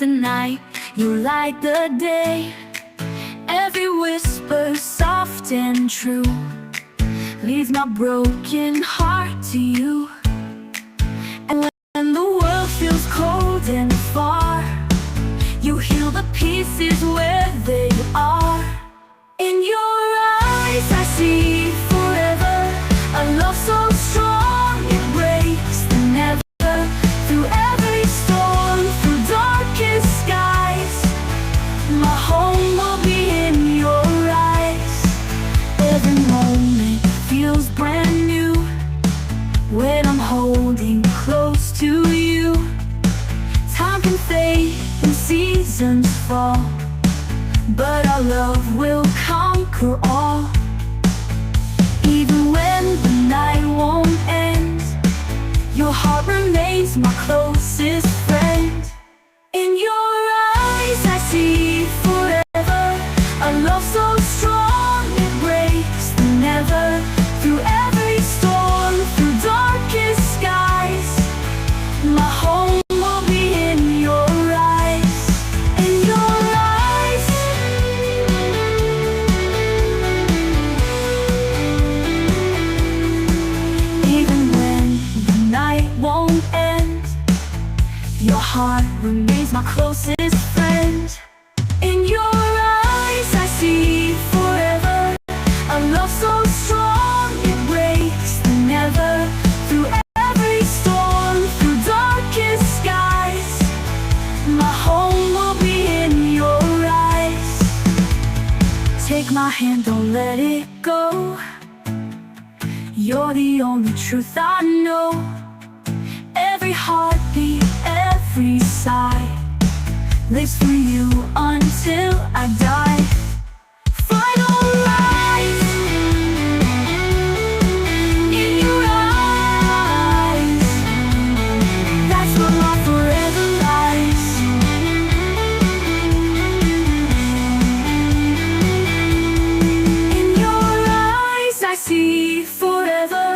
the night, you light the day. Every whisper soft and true leads my broken heart to you. And when the world feels cold and far, you heal the pieces where they are. In your eyes I see forever, a love so strong it breaks the never. Through every storm, through darkest skies, my home will be in your eyes. Every moment feels brand new when I'm holding close to you. Time can fade and seasons fall, but our love will conquer all. Even when the night won't end, your heart remains my closest friend. In your eyes I see forever, a love so strong it breaks the never. Through every storm, through darkest skies, my home will be in your eyes. In your eyes. Even when the night won't end, your heart remains my closest friend. In your eyes I see forever, a love so strong it breaks the never. Through every storm, through darkest skies, my home will be in your eyes. Take my hand, don't let it go. You're the only truth I know. Every heartbeat, every sigh lives for you until I die. Final rise. In your eyes, that's where love forever lies. In your eyes I see forever,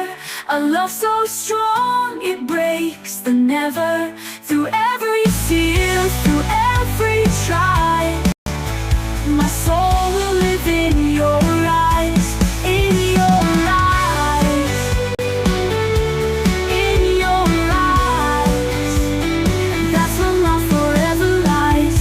a love so strong it breaks the never. Through every fear, through every try, my soul will live in your eyes. In your eyes. In your eyes, that's where love forever lies.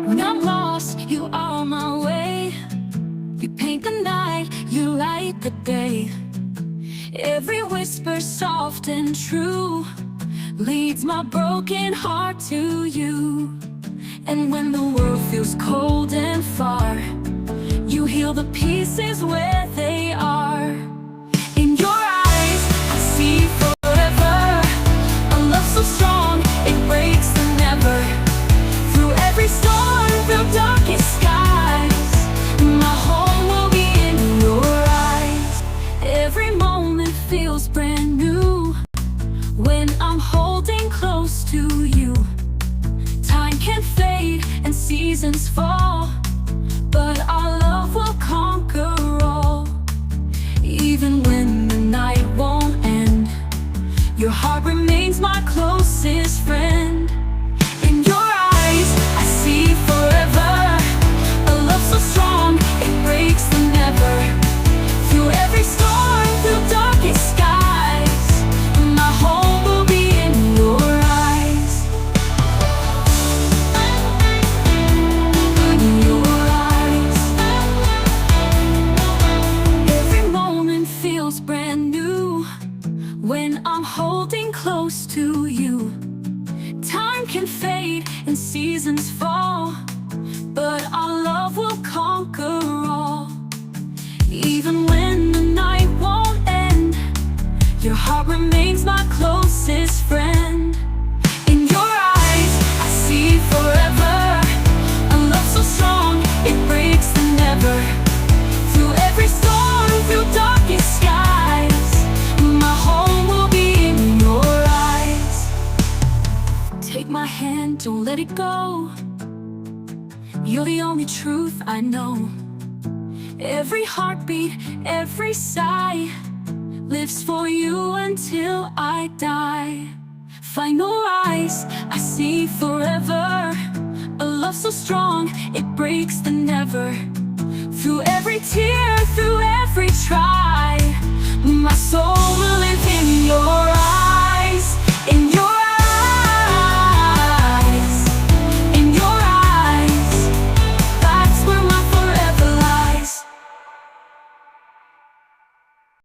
When I'm lost, you are my way. You paint the night, you light the day. Every whisper soft and true leads my broken heart to you. And when the world feels cold and far, you heal the pieces where they are. In your eyes I see forever, a love so strong it breaks the never. Through every storm, through darkest skies, my home will be in your eyes. Every moment feels brand new when I'm holding close to you. Time can fade and seasons fall, but our love will conquer all. Even when the night won't end, your heart remains my closest friend. In your eyes I see forever, a love so strong it breaks the never. Through every storm, through darkest skies, my home will be in your eyes. In your eyes. Every moment feels brand new when I'm holding close to you. Time can fade and seasons fall, but our love will conquer all. Even when the night won't end, your heart remains my closest friend. In your eyes I see forever, a love so strong it breaks the never. Through every storm, through darkest skies, my home will be in your eyes. on, don't let it go. You're the only truth I know. Every heartbeat, every sigh lives for you until I die. Final rise, I see forever. A love so strong, it breaks the never. Through every tear, through every try, my soul will